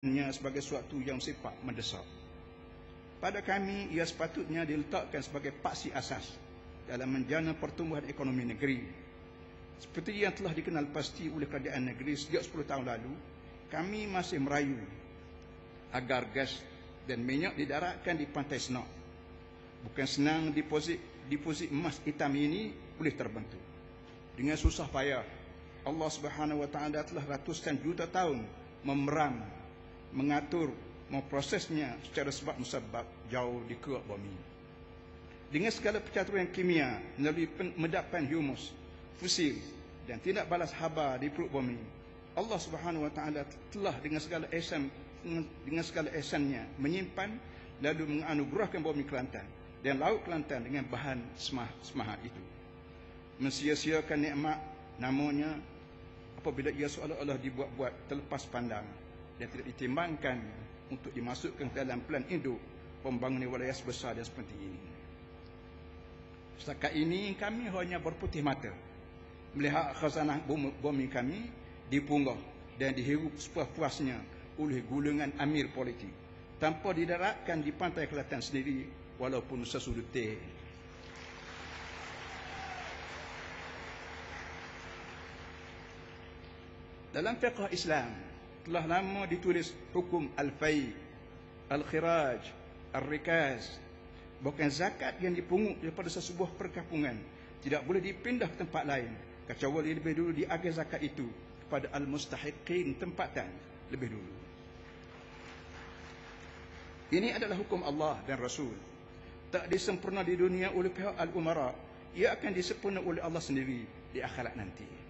sebagai suatu yang sifat mendesak. Pada kami, ia sepatutnya diletakkan sebagai paksi asas dalam menjana pertumbuhan ekonomi negeri. Seperti yang telah dikenal pasti oleh kerajaan negeri sejak 10 tahun lalu, kami masih merayu agar gas dan minyak didaratkan di Pantai Senak. Bukan senang deposit emas hitam ini boleh terbentuk. Dengan susah payah, Allah Subhanahu Wa Taala telah ratusan juta tahun memeram, mengatur, memprosesnya secara sebab musabab jauh di kerak bumi. Dengan segala percaturan kimia melalui pengedapan humus, fosil dan tindak balas haba di perut bumi, Allah Subhanahu Wa Taala telah dengan segala ihsannya menyimpan lalu menganugerahkan bumi Kelantan dan laut Kelantan dengan bahan semaha itu. Mensia-siakan nikmat namanya apabila ia seolah-olah dibuat-buat terlepas pandang dan tidak ditimbangkan untuk dimasukkan dalam plan induk pembangunan wilayah sebesar dan seperti ini. Setakat ini kami hanya berputih mata melihat khazanah bumi kami dipunggah dan dihirup sepuas-puasnya oleh gulungan amir politik tanpa didaratkan di pantai Kelantan sendiri walaupun sesudut teh. Dalam fiqh Islam telah lama ditulis hukum al-fai, al-khiraj, al-rikaz. Bukan zakat yang dipungut daripada sesebuah perkampungan tidak boleh dipindah ke tempat lain kecuali lebih dulu diagih zakat itu kepada al-mustahiqin tempatan lebih dulu. Ini adalah hukum Allah dan Rasul. Tak disempurna di dunia oleh pihak al-umara, ia akan disempurna oleh Allah sendiri di akhirat nanti.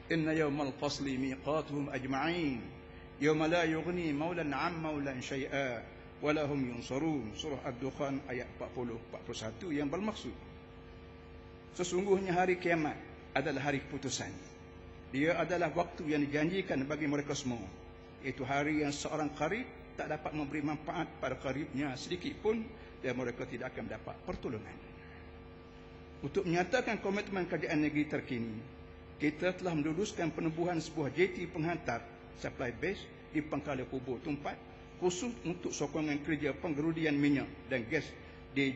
Inna yawmal fasli miqatuhum ajma'in yawma la yughni maulan 'an maulan syai'a wa lahum yunsarun. Surah Ad-Dukhan ayat 40-41 yang bermaksud sesungguhnya hari kiamat adalah hari keputusan. Dia adalah waktu yang dijanjikan bagi mereka semua, iaitu hari yang seorang qarib tak dapat memberi manfaat pada qaribnya sedikit pun dan mereka tidak akan mendapat pertolongan. Untuk menyatakan komitmen kerajaan negeri terkini, kita telah meluluskan penubuhan sebuah jeti penghantar supply base di Pangkalan Kubur Tumpat khusus untuk sokongan kerja penggerudian minyak dan gas di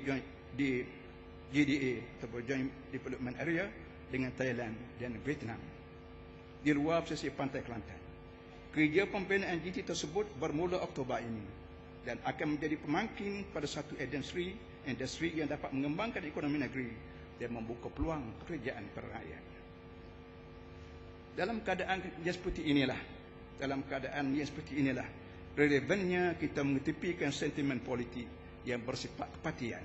JDA atau Joint Development Area dengan Thailand dan Vietnam di luar pesisir pantai Kelantan. Kerja pembinaan jeti tersebut bermula Oktober ini dan akan menjadi pemangkin pada satu industri yang dapat mengembangkan ekonomi negeri dan membuka peluang pekerjaan kepada rakyat. Dalam keadaan yang seperti inilah, relevannya kita mengetepikan sentimen politik yang bersifat kepatian.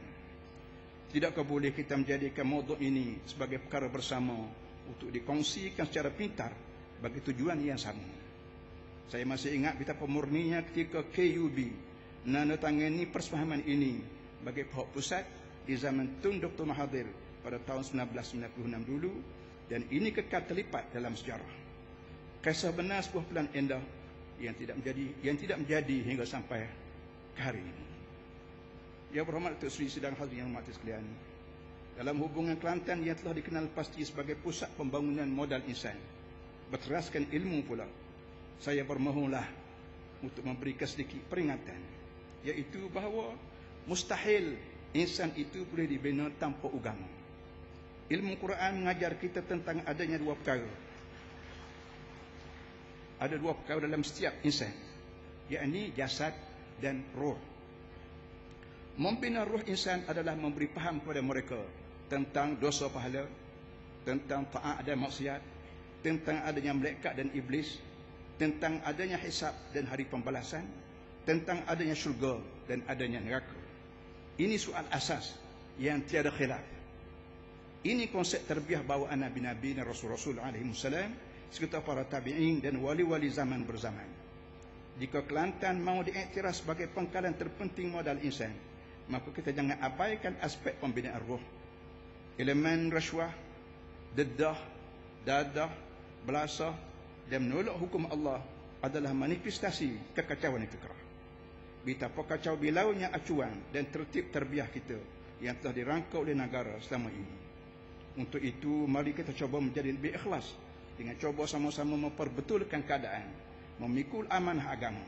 Tidakkah boleh kita menjadikan maudhu ini sebagai perkara bersama untuk dikongsikan secara pintar bagi tujuan yang sama? Saya masih ingat betapa murninya ketika KUB menandatangani persefahaman ini bagi pihak pusat di zaman Tun Dr. Mahathir pada tahun 1996 dulu, dan ini kekal terlipat dalam sejarah. Kisah benar sebuah pelan indah yang tidak menjadi hingga sampai ke hari ini. Ya berhormat Datuk Seri Sidang Hadirin yang hormati sekalian, dalam hubungan Kelantan yang telah dikenal pasti sebagai pusat pembangunan modal insan berteraskan ilmu pula, saya bermohonlah untuk memberikan sedikit peringatan, iaitu bahawa mustahil insan itu boleh dibina tanpa agama. Ilmu Quran mengajar kita tentang adanya dua perkara. Ada dua perkara dalam setiap insan, yakni jasad dan roh. Membina roh insan adalah memberi faham kepada mereka tentang dosa pahala, tentang taat dan maksiat, tentang adanya malaikat dan iblis, tentang adanya hisab dan hari pembalasan, tentang adanya syurga dan adanya neraka. Ini soal asas yang tiada khilaf. Ini konsep terbiah bawaan Nabi-Nabi dan Rasul-Rasul alaihissalam serta para tabi'in dan wali-wali zaman berzaman. Jika Kelantan mahu diiktiraf sebagai pangkalan terpenting modal insan, maka kita jangan abaikan aspek pembinaan roh. Elemen rasuah, dedah, dadah, belasah dan menolak hukum Allah adalah manifestasi kekacauan fikrah. Betapa kacau bilaunya acuan dan tertib terbiah kita yang telah dirangka oleh negara selama ini. Untuk itu, mari kita cuba menjadi lebih ikhlas dengan cuba sama-sama memperbetulkan keadaan, memikul amanah agama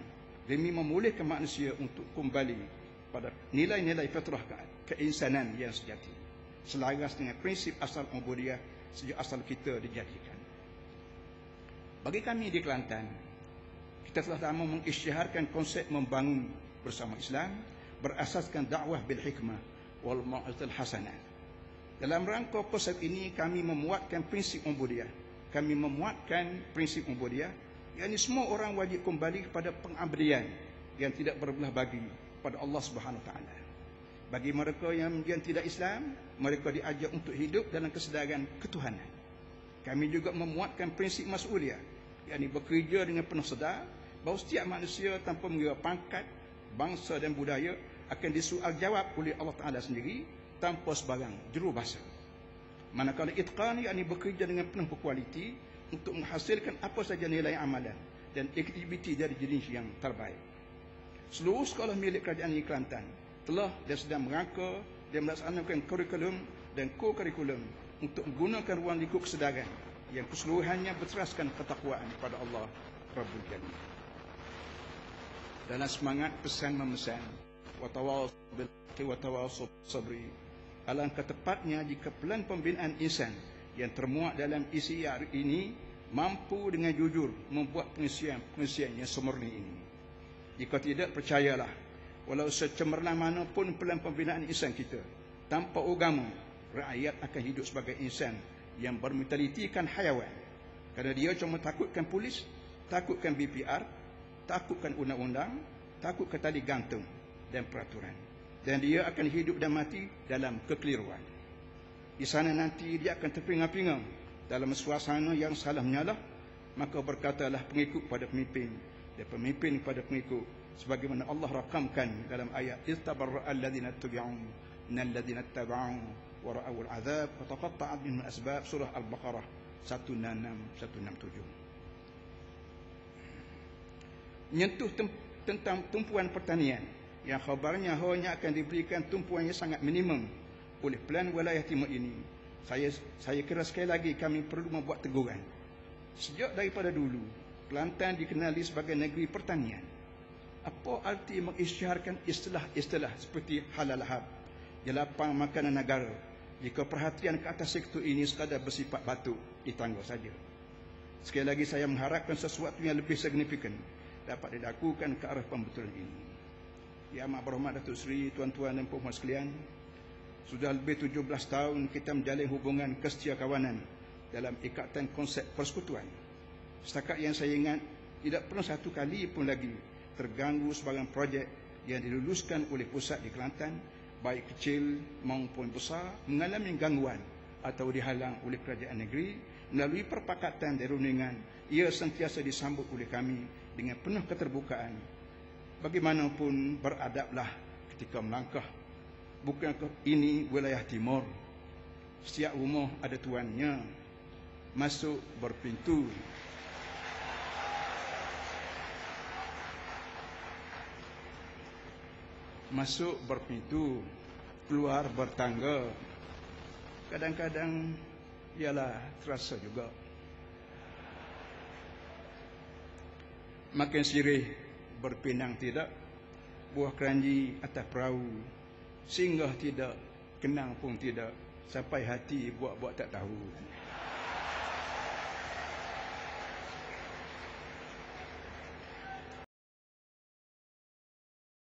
demi memulihkan manusia untuk kembali pada nilai-nilai fitrah keinsanan yang sejati, selaras dengan prinsip asal ubudiyah sejak asal kita dijadikan. Bagi kami di Kelantan, kita telah lama mengisytiharkan konsep membangun bersama Islam berasaskan dakwah bil hikmah wal mau'izatil hasanah. Dalam rangka konsep ini kami memuatkan prinsip ubudiyah. Kami memuatkan prinsip ubudiyah, yakni semua orang wajib kembali kepada pengabdian yang tidak berbelah bagi pada Allah Subhanahu Wa Taala. Bagi mereka yang tidak Islam, mereka diajak untuk hidup dalam kesedaran ketuhanan. Kami juga memuatkan prinsip mas'uliyah, yakni bekerja dengan penuh sedar bahawa setiap manusia tanpa mengira pangkat, bangsa dan budaya akan disoal jawab oleh Allah Taala sendiri tanpa sebarang jurubahasa. Manakala itqan, yakni bekerja dengan penuh berkualiti untuk menghasilkan apa saja nilai amalan dan aktiviti dari jenis yang terbaik. Seluruh sekolah milik kerajaan Kelantan telah dan sedang merangka dan melaksanakan kurikulum dan co-kurikulum untuk menggunakan ruang lingkup kesedaran yang keseluruhannya berteraskan ketakwaan kepada Allah Rabbul Jalalah. Dalam semangat pesan memesan watawassaw bil haqqi watawassaw bis sabri, alangkah tepatnya jika pelan pembinaan insan yang termuat dalam isi ini mampu dengan jujur membuat pengisian yang semurni ini. Jika tidak, percayalah, walau secemerlang manapun pelan pembinaan insan kita, tanpa agama, rakyat akan hidup sebagai insan yang bermentalitikan hayawan. Kerana dia cuma takutkan polis, takutkan BPR, takutkan undang-undang, takutkan tali gantung dan peraturan. Dan dia akan hidup dan mati dalam kekeliruan. Di sana nanti dia akan terpinga-pinga dalam suasana yang salah menyalah, maka berkatalah pengikut pada pemimpin dan pemimpin kepada pengikut, sebagaimana Allah rakamkan dalam ayat istabarra alladhina tabi'u minal ladhina taba'u wa ra'awul azab wa taqatta'at bihim asbab, surah Al-Baqarah 166. Menyentuh tentang tumpuan pertanian yang khabarnya hanya akan diberikan tumpuan yang sangat minimum oleh Pelan Wilayah Timur ini, saya kira sekali lagi kami perlu membuat teguran. Sejak daripada dulu Kelantan dikenali sebagai negeri pertanian. Apa arti mengisytiharkan istilah-istilah seperti halal lahab, jelapang makanan negara, jika perhatian ke atas sektor ini sekadar bersifat batuk di tangga saja? Sekali lagi saya mengharapkan sesuatu yang lebih signifikan dapat dilakukan ke arah pembetulan ini. Yang amat berhormat Datuk Seri, tuan-tuan dan puan-puan sekalian, sudah lebih 17 tahun kita menjalin hubungan kesetia kawanan dalam ikatan konsep persekutuan. Setakat yang saya ingat, tidak pernah satu kali pun lagi terganggu sebarang projek yang diluluskan oleh pusat di Kelantan, baik kecil maupun besar, mengalami gangguan atau dihalang oleh kerajaan negeri. Melalui perpakatan dan rundingan, ia sentiasa disambut oleh kami dengan penuh keterbukaan. Bagaimanapun beradablah ketika melangkah. Bukankah ini wilayah timur? Setiap rumah ada tuannya. Masuk berpintu. Masuk berpintu, keluar bertangga. Kadang-kadang ialah terasa juga. Makin sirih berpinang tidak, buah keranji atas perahu, singgah tidak, kenang pun tidak, sampai hati buat-buat tak tahu.